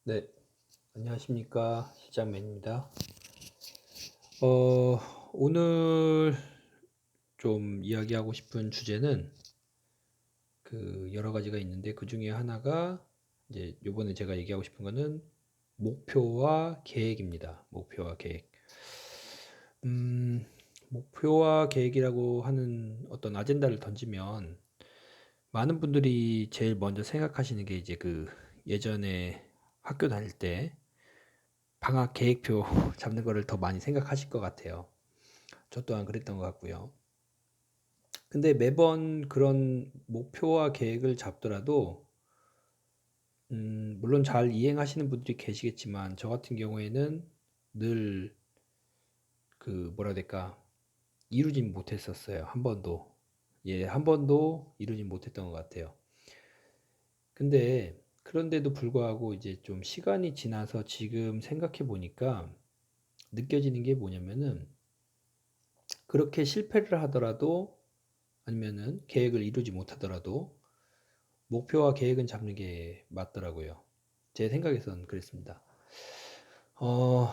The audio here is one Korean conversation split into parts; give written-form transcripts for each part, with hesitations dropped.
네, 안녕하십니까. 실장맨입니다. 오늘 좀 이야기하고 싶은 주제는 여러 가지가 있는데 그 중에 하나가 이제 요번에 제가 얘기하고 싶은 거는 목표와 계획입니다. 목표와 계획. 음, 목표와 계획이라고 하는 어떤 아젠다를 던지면 많은 분들이 제일 먼저 생각하시는 게 이제 예전에 학교 다닐 때 방학 계획표 잡는 거를 더 많이 생각하실 것 같아요. 저 또한 그랬던 것 같고요. 근데 매번 그런 목표와 계획을 잡더라도 물론 잘 이행하시는 분들이 계시겠지만 저 같은 경우에는 늘 뭐라 해야 될까 이루진 못했었어요. 한 번도. 예, 한 번도 이루진 못했던 것 같아요. 근데 그런데도 불구하고 이제 좀 시간이 지나서 지금 생각해 보니까 느껴지는 게 뭐냐면은 그렇게 실패를 하더라도 아니면은 계획을 이루지 못하더라도 목표와 계획은 잡는 게 맞더라고요. 제 생각에선 그랬습니다. 어,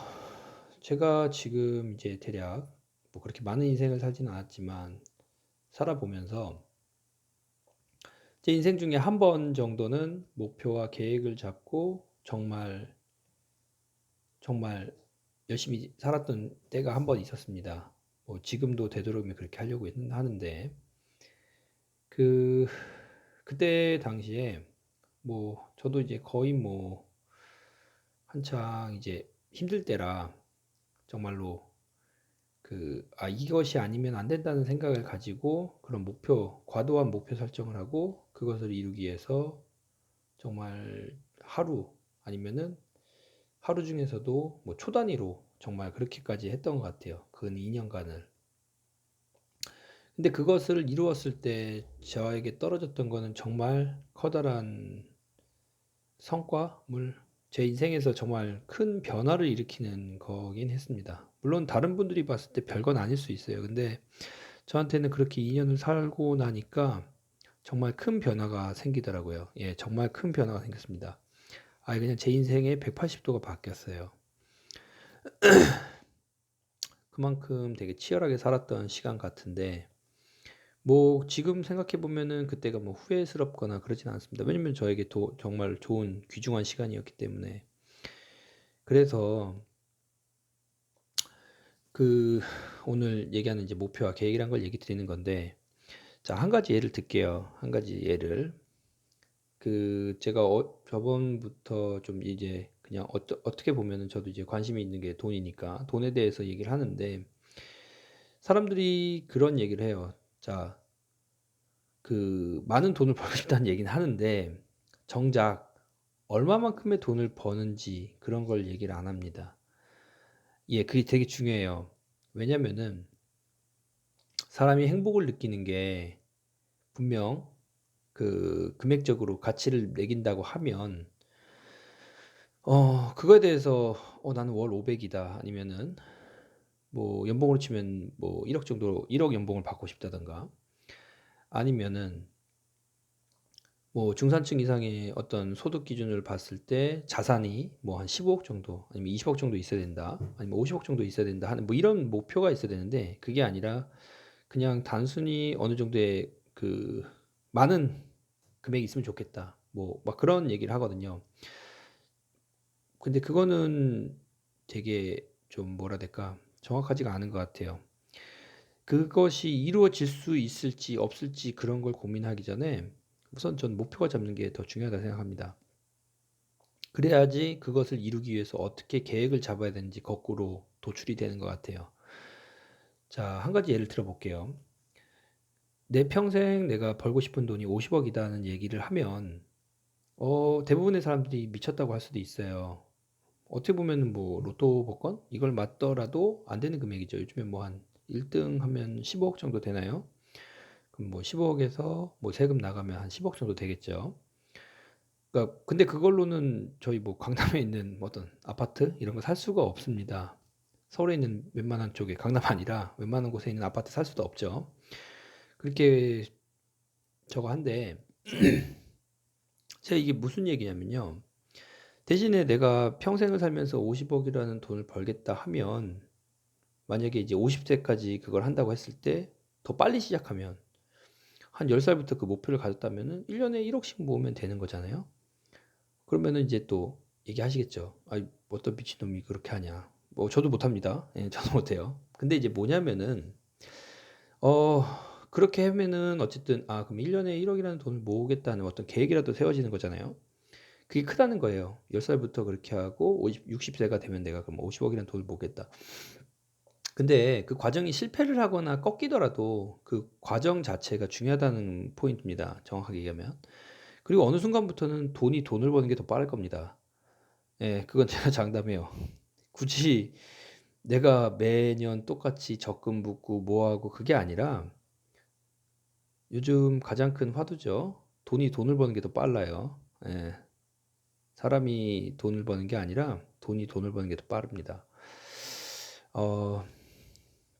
제가 지금 이제 대략 뭐 그렇게 많은 인생을 살지는 않았지만 살아보면서 제 인생 중에 한 번 정도는 목표와 계획을 잡고 정말 정말 열심히 살았던 때가 한 번 있었습니다. 뭐 지금도 되도록이면 그렇게 하려고 하는데 그 그때 당시에 뭐 저도 이제 거의 뭐 한창 이제 힘들 때라 정말로 이것이 아니면 안 된다는 생각을 가지고 그런 과도한 목표 설정을 하고 그것을 이루기 위해서 정말 하루 아니면은 하루 중에서도 뭐 초 단위로 정말 그렇게까지 했던 것 같아요. 근 2년간을. 근데 그것을 이루었을 때 저에게 떨어졌던 거는 정말 커다란 성과물, 제 인생에서 정말 큰 변화를 일으키는 거긴 했습니다. 물론 다른 분들이 봤을 때 별건 아닐 수 있어요. 근데 저한테는 그렇게 2년을 살고 나니까 정말 큰 변화가 생기더라고요. 예, 정말 큰 변화가 생겼습니다. 그냥 제 인생의 180도가 바뀌었어요. 그만큼 되게 치열하게 살았던 시간 같은데, 뭐, 지금 생각해보면은 그때가 뭐 후회스럽거나 그러진 않습니다. 왜냐면 저에게 정말 좋은 귀중한 시간이었기 때문에. 그래서 그 오늘 얘기하는 이제 목표와 계획이란 걸 얘기 드리는 건데, 자, 한 가지 예를 들게요. 한 가지 예를. 제가 저번부터 좀 이제 그냥 어떻게 보면은 저도 이제 관심이 있는 게 돈이니까 돈에 대해서 얘기를 하는데, 사람들이 그런 얘기를 해요. 자, 많은 돈을 벌고 싶다는 얘기는 하는데, 정작 얼마만큼의 돈을 버는지 그런 걸 얘기를 안 합니다. 예, 그게 되게 중요해요. 왜냐면은 사람이 행복을 느끼는 게 분명 금액적으로 가치를 매긴다고 하면, 그거에 대해서, 나는 월 500이다. 아니면은, 뭐, 연봉으로 치면 뭐 1억 정도, 1억 연봉을 받고 싶다던가, 아니면은, 뭐, 중산층 이상의 어떤 소득 기준을 봤을 때 자산이 뭐 한 15억 정도, 아니면 20억 정도 있어야 된다, 아니면 50억 정도 있어야 된다 하는 뭐 이런 목표가 있어야 되는데, 그게 아니라 그냥 단순히 어느 정도의 많은 금액이 있으면 좋겠다. 뭐, 막 그런 얘기를 하거든요. 근데 그거는 되게 좀 뭐라 해야 될까? 정확하지가 않은 것 같아요. 그것이 이루어질 수 있을지 없을지 그런 걸 고민하기 전에 우선 전 목표가 잡는 게 더 중요하다 생각합니다. 그래야지 그것을 이루기 위해서 어떻게 계획을 잡아야 되는지 거꾸로 도출이 되는 것 같아요. 자, 한 가지 예를 들어볼게요. 내 평생 내가 벌고 싶은 돈이 50억이다는 얘기를 하면 대부분의 사람들이 미쳤다고 할 수도 있어요. 어떻게 보면은 뭐 로또 복권 이걸 맞더라도 안 되는 금액이죠. 요즘에 뭐 한 1등 하면 15억 정도 되나요? 그럼 뭐 15억에서 뭐 세금 나가면 한 10억 정도 되겠죠. 그러니까 근데 그걸로는 저희 뭐 강남에 있는 뭐 어떤 아파트 이런 거 살 수가 없습니다. 서울에 있는 웬만한 쪽에 강남 아니라 웬만한 곳에 있는 아파트 살 수도 없죠. 그렇게 저거 한데 제가 이게 무슨 얘기냐면요. 대신에 내가 평생을 살면서 50억이라는 돈을 벌겠다 하면 만약에 이제 50세까지 그걸 한다고 했을 때 더 빨리 시작하면 한 10살부터 그 목표를 가졌다면은 1년에 1억씩 모으면 되는 거잖아요. 그러면은 이제 또 얘기하시겠죠. 아이, 어떤 미친놈이 그렇게 하냐. 뭐 저도 못합니다. 예, 저도 못해요. 근데 이제 뭐냐면은 어 그렇게 하면은 어쨌든 그럼 1년에 1억이라는 돈을 모으겠다는 어떤 계획이라도 세워지는 거잖아요. 그게 크다는 거예요. 10살부터 그렇게 하고 60세가 되면 내가 그럼 50억이라는 돈을 모으겠다. 근데 그 과정이 실패를 하거나 꺾이더라도 그 과정 자체가 중요하다는 포인트입니다. 정확하게 얘기하면. 그리고 어느 순간부터는 돈이 돈을 버는 게 더 빠를 겁니다. 예, 그건 제가 장담해요. 굳이 내가 매년 똑같이 적금 붓고 뭐하고 그게 아니라 요즘 가장 큰 화두죠. 돈이 돈을 버는 게 더 빨라요. 예, 사람이 돈을 버는 게 아니라 돈이 돈을 버는 게 더 빠릅니다. 어,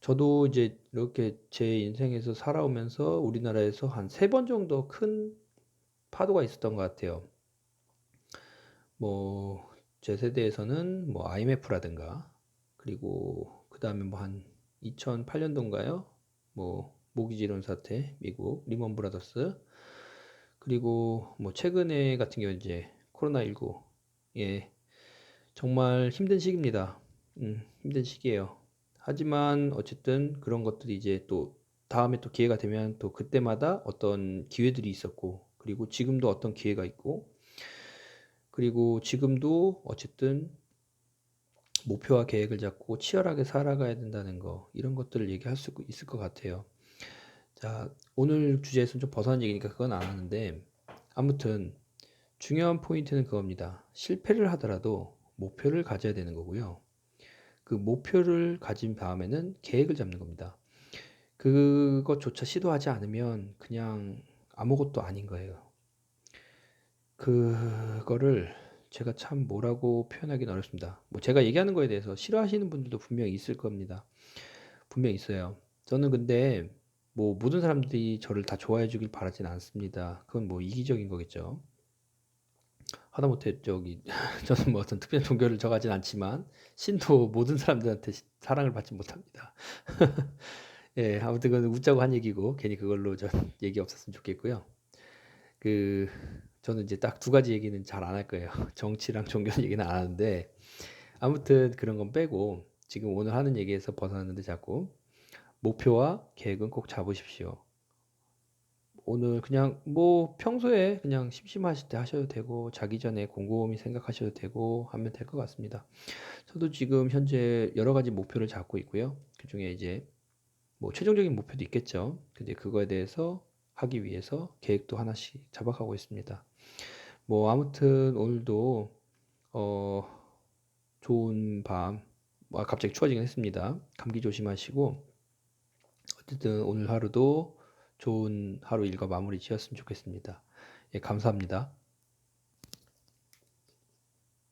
저도 이제 이렇게 제 인생에서 살아오면서 우리나라에서 한 3번 정도 큰 파도가 있었던 것 같아요. 뭐, 제 세대에서는 뭐 IMF라든가, 그리고 그 다음에 뭐 한 2008년도인가요? 뭐, 모기지론 사태, 미국, 리먼 브라더스, 그리고 뭐 최근에 같은 경우 이제 코로나19. 예, 정말 힘든 시기입니다. 힘든 시기예요. 하지만 어쨌든 그런 것들이 이제 또 다음에 또 기회가 되면 또 그때마다 어떤 기회들이 있었고, 그리고 지금도 어떤 기회가 있고, 그리고 지금도 어쨌든 목표와 계획을 잡고 치열하게 살아가야 된다는 거, 이런 것들을 얘기할 수 있을 것 같아요. 자, 오늘 주제에서는 좀 벗어난 얘기니까 그건 안 하는데, 아무튼 중요한 포인트는 그겁니다. 실패를 하더라도 목표를 가져야 되는 거고요. 그 목표를 가진 다음에는 계획을 잡는 겁니다. 그것조차 시도하지 않으면 그냥 아무것도 아닌 거예요. 그거를 제가 참 뭐라고 표현하기는 어렵습니다. 뭐 제가 얘기하는 거에 대해서 싫어하시는 분들도 분명히 있을 겁니다. 분명히 있어요. 저는 근데 뭐 모든 사람들이 저를 다 좋아해 주길 바라진 않습니다. 그건 뭐 이기적인 거겠죠. 하다못해 저기 저는 뭐 어떤 특별한 종교를 정하진 않지만 신도 모든 사람들한테 사랑을 받지 못합니다. 예, 아무튼 그건 웃자고 한 얘기고 괜히 그걸로 전 얘기 없었으면 좋겠고요. 그 저는 이제 딱 두 가지 얘기는 잘 안 할 거예요. 정치랑 종교 얘기는 안 하는데 아무튼 그런 건 빼고 지금 오늘 하는 얘기에서 벗어났는데 자꾸 목표와 계획은 꼭 잡으십시오. 오늘 그냥 뭐 평소에 그냥 심심하실 때 하셔도 되고 자기 전에 곰곰이 생각하셔도 되고 하면 될 것 같습니다. 저도 지금 현재 여러 가지 목표를 잡고 있고요. 그중에 이제 뭐 최종적인 목표도 있겠죠. 근데 그거에 대해서 하기 위해서 계획도 하나씩 잡아가고 있습니다. 뭐 아무튼 오늘도 어 좋은 밤, 갑자기 추워지긴 했습니다. 감기 조심하시고 어쨌든 오늘 하루도 좋은 하루 일과 마무리 지었으면 좋겠습니다. 예, 감사합니다.